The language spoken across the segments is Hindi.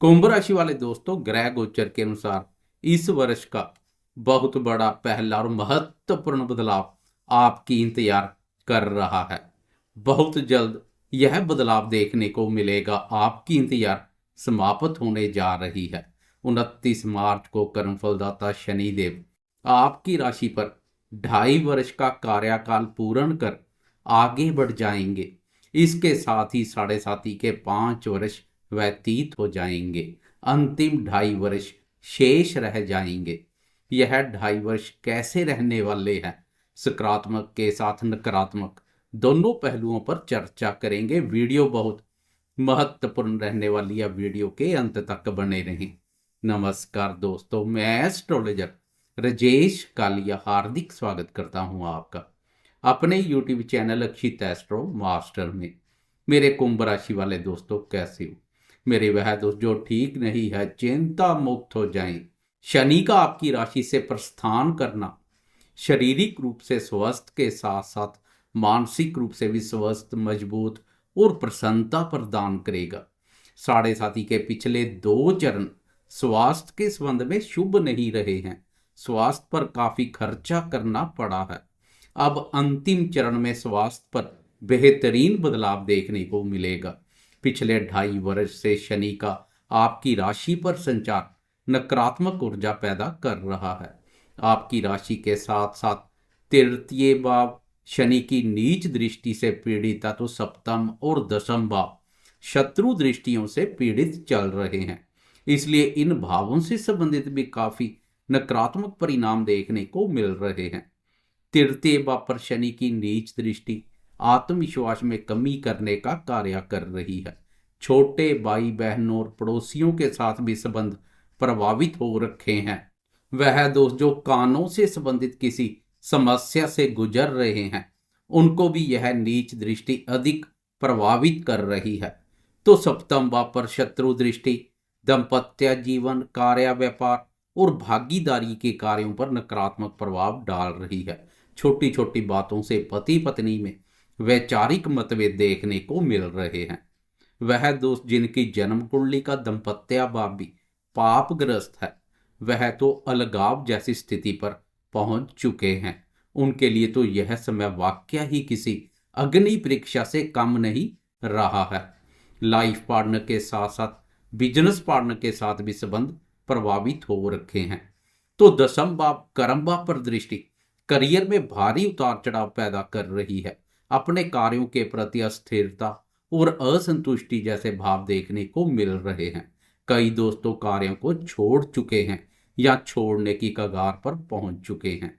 कुंभ राशि वाले दोस्तों, ग्रह गोचर के अनुसार इस वर्ष का बहुत बड़ा पहला और महत्वपूर्ण बदलाव आपकी इंतजार कर रहा है। बहुत जल्द यह बदलाव देखने को मिलेगा। आपकी इंतजार समाप्त होने जा रही है। 29 मार्च को कर्मफलदाता शनिदेव आपकी राशि पर 2.5 वर्ष का कार्यकाल पूर्ण कर आगे बढ़ जाएंगे। इसके साथ ही साढ़े साथी के 5 वर्ष व्यतीत हो जाएंगे। अंतिम 2.5 वर्ष शेष रह जाएंगे। यह 2.5 वर्ष कैसे रहने वाले हैं, सकारात्मक के साथ नकारात्मक दोनों पहलुओं पर चर्चा करेंगे। वीडियो बहुत महत्वपूर्ण रहने वाली है, वीडियो के अंत तक बने रहें। नमस्कार दोस्तों, मैं एस्ट्रोलॉजर राजेश कालिया हार्दिक स्वागत करता हूं आपका अपने YouTube चैनल अक्षित एस्ट्रो मास्टर में। मेरे कुंभ राशि वाले दोस्तों, कैसे हो? मेरे वह दोस्त जो ठीक नहीं है, चिंता मुक्त हो जाएं। शनि का आपकी राशि से प्रस्थान करना शारीरिक रूप से स्वस्थ के साथ साथ मानसिक रूप से भी स्वस्थ, मजबूत और प्रसन्नता प्रदान करेगा। साढ़े साथी के पिछले 2 चरण स्वास्थ्य के संबंध में शुभ नहीं रहे हैं। स्वास्थ्य पर काफी खर्चा करना पड़ा है। अब अंतिम चरण में स्वास्थ्य पर बेहतरीन बदलाव देखने को मिलेगा। पिछले 2.5 वर्ष से शनि का आपकी राशि पर संचार नकारात्मक ऊर्जा पैदा कर रहा है। आपकी राशि के साथ साथ तृतीय भाव शनि की नीच दृष्टि से पीड़ित है, तो सप्तम और दशम भाव शत्रु दृष्टियों से पीड़ित चल रहे हैं। इसलिए इन भावों से संबंधित भी काफी नकारात्मक परिणाम देखने को मिल रहे हैं। तृतीय भाव पर शनि की नीच दृष्टि आत्मविश्वास में कमी करने का कार्य कर रही है। छोटे भाई बहनों और पड़ोसियों के साथ भी संबंध प्रभावित हो रखे हैं। वह दोस्त जो कानों से संबंधित किसी समस्या से गुजर रहे हैं, उनको भी यह नीच दृष्टि अधिक प्रभावित कर रही है। तो सप्तम भाव पर शत्रु दृष्टि दाम्पत्य जीवन, कार्य, व्यापार और भागीदारी के कार्यों पर नकारात्मक प्रभाव डाल रही है। छोटी छोटी बातों से पति पत्नी में वैचारिक मतभेद देखने को मिल रहे हैं। वह दोस्त जिनकी जन्म कुंडली का दाम्पत्य भाव भी पापग्रस्त है, वह तो अलगाव जैसी स्थिति पर पहुंच चुके हैं। उनके लिए तो यह समय वाकई ही किसी अग्नि परीक्षा से कम नहीं रहा है। लाइफ पार्टनर के साथ साथ बिजनेस पार्टनर के साथ भी संबंध प्रभावित हो रखे हैं। तो दशम भाव कर्म भाव पर दृष्टि करियर में भारी उतार चढ़ाव पैदा कर रही है। अपने कार्यों के प्रति अस्थिरता और असंतुष्टि जैसे भाव देखने को मिल रहे हैं। कई दोस्तों कार्यों को छोड़ चुके हैं या छोड़ने की कगार पर पहुंच चुके हैं।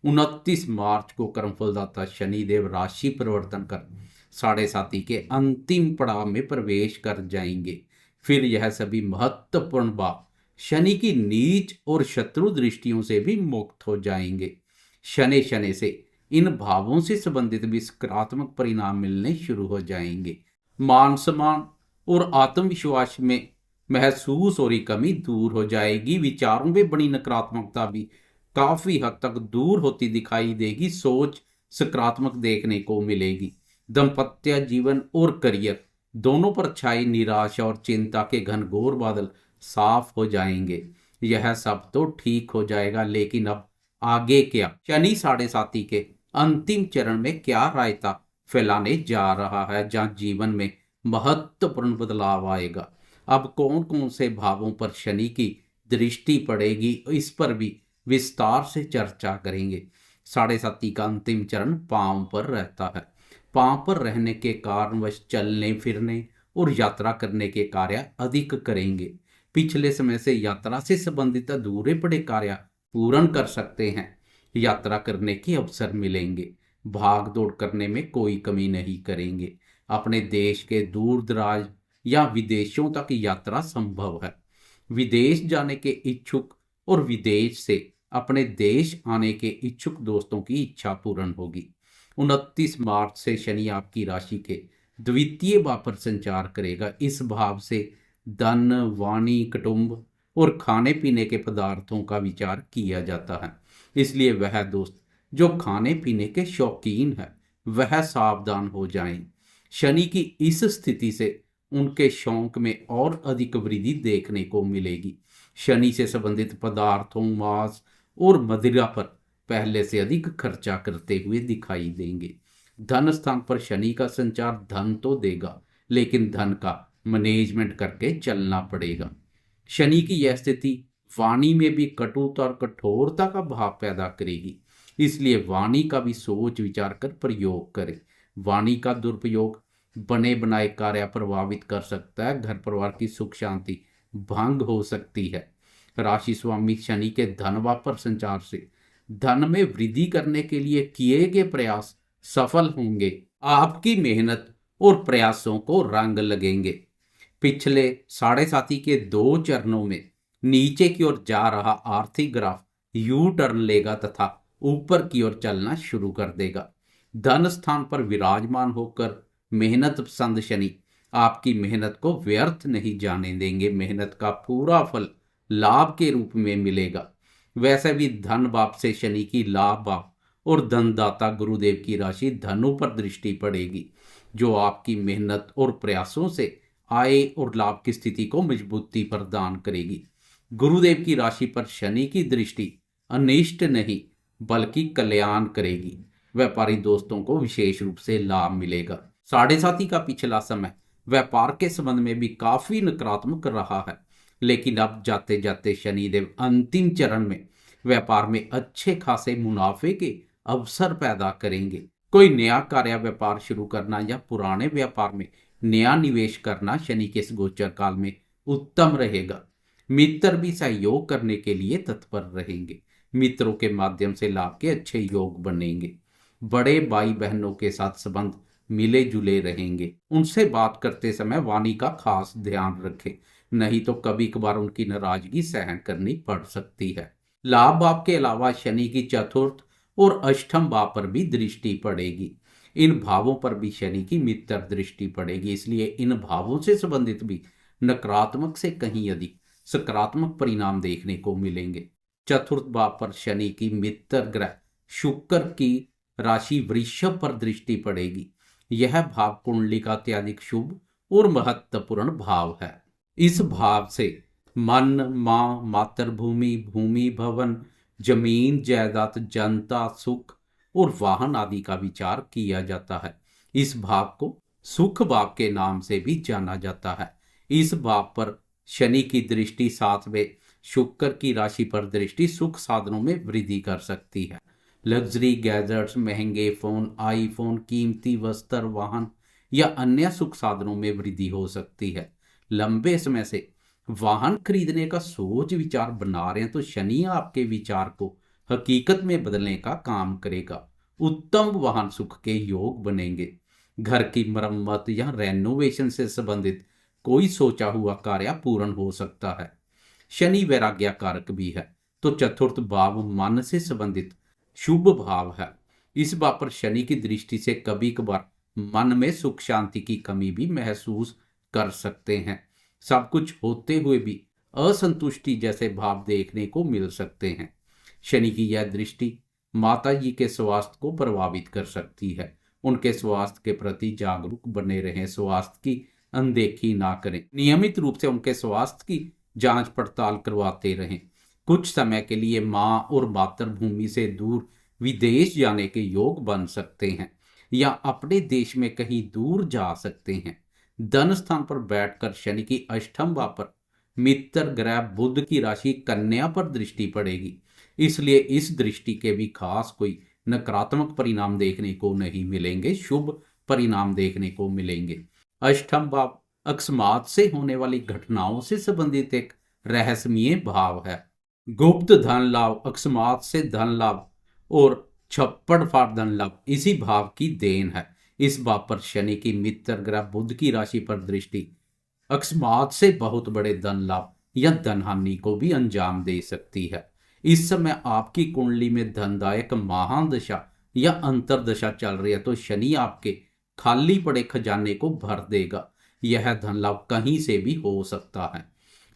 29 मार्च को कर्मफलदाता शनिदेव राशि परिवर्तन कर साढ़े साथी के अंतिम पड़ाव में प्रवेश कर जाएंगे। फिर यह सभी महत्वपूर्ण भाव शनि की नीच और शत्रु दृष्टियों से भी मुक्त हो जाएंगे। शनि शनि से इन भावों से संबंधित भी सकारात्मक परिणाम मिलने शुरू हो जाएंगे। मान सम्मान और आत्मविश्वास में महसूस हो रही कमी दूर हो जाएगी। विचारों में बड़ी नकारात्मकता भी काफी हद तक दूर होती दिखाई देगी। सोच सकारात्मक देखने को मिलेगी। दाम्पत्य जीवन और करियर दोनों पर छाई निराशा और चिंता के घनघोर बादल साफ हो जाएंगे। यह सब तो ठीक हो जाएगा, लेकिन अब आगे क्या? शनि साढ़े साथी के अंतिम चरण में क्या रायता फैलाने जा रहा है, जहां जीवन में महत्वपूर्ण बदलाव आएगा। अब कौन कौन से भावों पर शनि की दृष्टि पड़ेगी, इस पर भी विस्तार से चर्चा करेंगे। साढ़े साथी का अंतिम चरण पांव पर रहता है। पांव पर रहने के कारणवश चलने फिरने और यात्रा करने के कार्य अधिक करेंगे। पिछले समय से यात्रा से संबंधित अधूरे पड़े कार्य पूर्ण कर सकते हैं। यात्रा करने के अवसर मिलेंगे। भाग दौड़ करने में कोई कमी नहीं करेंगे। अपने देश के दूर दराज या विदेशों तक यात्रा संभव है। विदेश जाने के इच्छुक और विदेश से अपने देश आने के इच्छुक दोस्तों की इच्छा पूर्ण होगी। 29 मार्च से शनि आपकी राशि के द्वितीय भाव पर संचार करेगा। इस भाव से धन, वाणी, कुटुंब और खाने पीने के पदार्थों का विचार किया जाता है। इसलिए वह दोस्त जो खाने पीने के शौकीन है, वह सावधान हो जाएं। शनि की इस स्थिति से उनके शौक में और अधिक वृद्धि देखने को मिलेगी। शनि से संबंधित पदार्थों, मांस और मदिरा पर पहले से अधिक खर्चा करते हुए दिखाई देंगे। धन स्थान पर शनि का संचार धन तो देगा, लेकिन धन का मैनेजमेंट करके चलना पड़ेगा। शनि की यह स्थिति वाणी में भी कटुता और कठोरता का भाव पैदा करेगी, इसलिए वाणी का भी सोच विचार कर प्रयोग करें। वाणी का दुरुपयोग बने बनाए कार्य प्रभावित कर सकता है। घर परिवार की सुख शांति भंग हो सकती है। राशि स्वामी शनि के धन वापर संचार से धन में वृद्धि करने के लिए किए गए प्रयास सफल होंगे। आपकी मेहनत और प्रयासों को रंग लगेंगे। पिछले 7.5 के 2 चरणों में नीचे की ओर जा रहा आर्थिक ग्राफ यू टर्न लेगा तथा ऊपर की ओर चलना शुरू कर देगा। धन स्थान पर विराजमान होकर मेहनत पसंद शनि आपकी मेहनत को व्यर्थ नहीं जाने देंगे। मेहनत का पूरा फल लाभ के रूप में मिलेगा। वैसे भी धन भाव से शनि की लाभ भाव और धनदाता गुरुदेव की राशि धनु पर दृष्टि पड़ेगी, जो आपकी मेहनत और प्रयासों से आय और लाभ की स्थिति को मजबूती प्रदान करेगी। गुरुदेव की राशि पर शनि की दृष्टि अनिष्ट नहीं बल्कि कल्याण करेगी। व्यापारी दोस्तों को विशेष रूप से लाभ मिलेगा। 7.5 का पिछला समय व्यापार के संबंध में भी काफी नकारात्मक रहा है, लेकिन अब जाते जाते शनिदेव अंतिम चरण में व्यापार में अच्छे खासे मुनाफे के अवसर पैदा करेंगे। कोई नया कार्य व्यापार शुरू करना या पुराने व्यापार में नया निवेश करना शनि के इस गोचर काल में उत्तम रहेगा। मित्र भी सहयोग करने के लिए तत्पर रहेंगे। मित्रों के माध्यम से लाभ के अच्छे योग बनेंगे। बड़े भाई बहनों के साथ संबंध मिले जुले रहेंगे। उनसे बात करते समय वाणी का खास ध्यान रखें, नहीं तो कभी कभार उनकी नाराजगी सहन करनी पड़ सकती है। लाभ भाव के अलावा शनि की चतुर्थ और अष्टम भाव पर भी दृष्टि पड़ेगी। इन भावों पर भी शनि की मित्र दृष्टि पड़ेगी, इसलिए इन भावों से संबंधित भी नकारात्मक से कहीं अधिक सकारात्मक परिणाम देखने को मिलेंगे। चतुर्थ भाव पर शनि की मित्र ग्रह शुक्र की राशि वृषभ पर दृष्टि पड़ेगी। यह भाव कुंडली का अत्यधिक शुभ और महत्वपूर्ण भाव है। इस भाव से मन, मां, मातृभूमि, भूमि, भवन, जमीन, जायदाद, जनता, सुख और वाहन आदि का विचार किया जाता है। इस भाव को सुख भाव के नाम से भी जाना जाता है। इस भाव पर शनि की दृष्टि, साथ में शुक्र की राशि पर दृष्टि सुख साधनों में वृद्धि कर सकती है। लग्जरी गैजेट्स, महंगे फोन, आईफोन, कीमती वस्त्र, वाहन या अन्य सुख साधनों में वृद्धि हो सकती है। लंबे समय से वाहन खरीदने का सोच विचार बना रहे हैं तो शनि आपके विचार को हकीकत में बदलने का काम करेगा। उत्तम वाहन सुख के योग बनेंगे। घर की मरम्मत या रेनोवेशन से संबंधित कोई सोचा हुआ कार्य पूर्ण हो सकता है। शनि वैराग्य कारक भी है, तो चतुर्थ भाव मन से संबंधित शुभ भाव है। इस भाव पर शनि की दृष्टि से कभी कभार मन में सुख शांति की कमी भी महसूस कर सकते हैं। सब कुछ होते हुए भी असंतुष्टि जैसे भाव देखने को मिल सकते हैं। शनि की यह दृष्टि माता जी के स्वास्थ्य को प्रभावित कर सकती है। उनके स्वास्थ्य के प्रति जागरूक बने रहें, स्वास्थ्य की अनदेखी ना करें। नियमित रूप से उनके स्वास्थ्य की जांच पड़ताल करवाते रहें। कुछ समय के लिए मां और मातृभूमि से दूर विदेश जाने के योग बन सकते हैं या अपने देश में कहीं दूर जा सकते हैं। धन स्थान पर बैठकर शनि की अष्टम भाव पर मित्र ग्रह बुध की राशि कन्या पर दृष्टि पड़ेगी, इसलिए इस दृष्टि के भी खास कोई नकारात्मक परिणाम देखने को नहीं मिलेंगे, शुभ परिणाम देखने को मिलेंगे। अष्टम भाव अकस्मात से होने वाली घटनाओं से संबंधित एक रहस्यमय भाव है। गुप्त धन लाभ, अकस्मात से धन लाभ और छप्पड़ फाड़ धन लाभ इसी भाव की देन है। इस भाव पर शनि की मित्र ग्रह बुध की राशि पर दृष्टि अकस्मात से बहुत बड़े धन लाभ या धन हानि को भी अंजाम दे सकती है। इस समय आपकी कुंडली में धनदायक महादशा या अंतरदशा चल रही है तो शनि आपके खाली पड़े खजाने को भर देगा। यह धन लाभ कहीं से भी हो सकता है,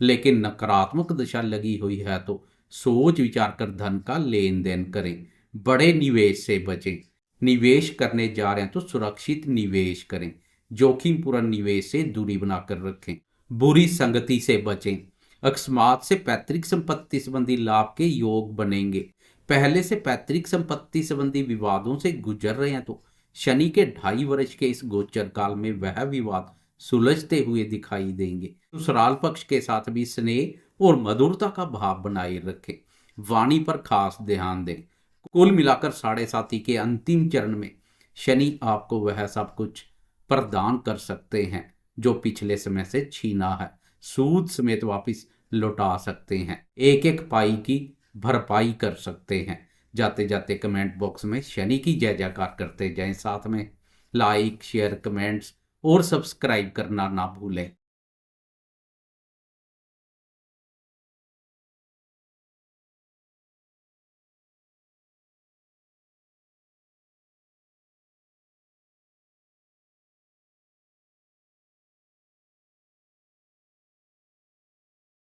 लेकिन नकारात्मक दशा लगी हुई है तो सोच विचार कर धन का लेन देन करें। बड़े निवेश से बचें। निवेश करने जा रहे हैं तो सुरक्षित निवेश करें। जोखिम पूर्ण निवेश से दूरी बनाकर रखें। बुरी संगति से बचें। अकस्मात से पैतृक संपत्ति संबंधी लाभ के योग बनेंगे। पहले से पैतृक संपत्ति संबंधी विवादों से गुजर रहे हैं तो शनि के 2.5 वर्ष के इस गोचर काल में वह विवाद सुलझते हुए दिखाई देंगे। ससुराल पक्ष के साथ भी स्नेह और मधुरता का भाव बनाए रखें। वाणी पर खास ध्यान दें। कुल मिलाकर 7.5 के अंतिम चरण में शनि आपको वह सब कुछ प्रदान कर सकते हैं जो पिछले समय से छीना है। सूद समेत वापस लौटा सकते हैं। एक एक पाई की भरपाई कर सकते हैं। जाते जाते कमेंट बॉक्स में शनि की जय जयकार करते जाएं। साथ में लाइक, शेयर, कमेंट्स और सब्सक्राइब करना ना भूलें।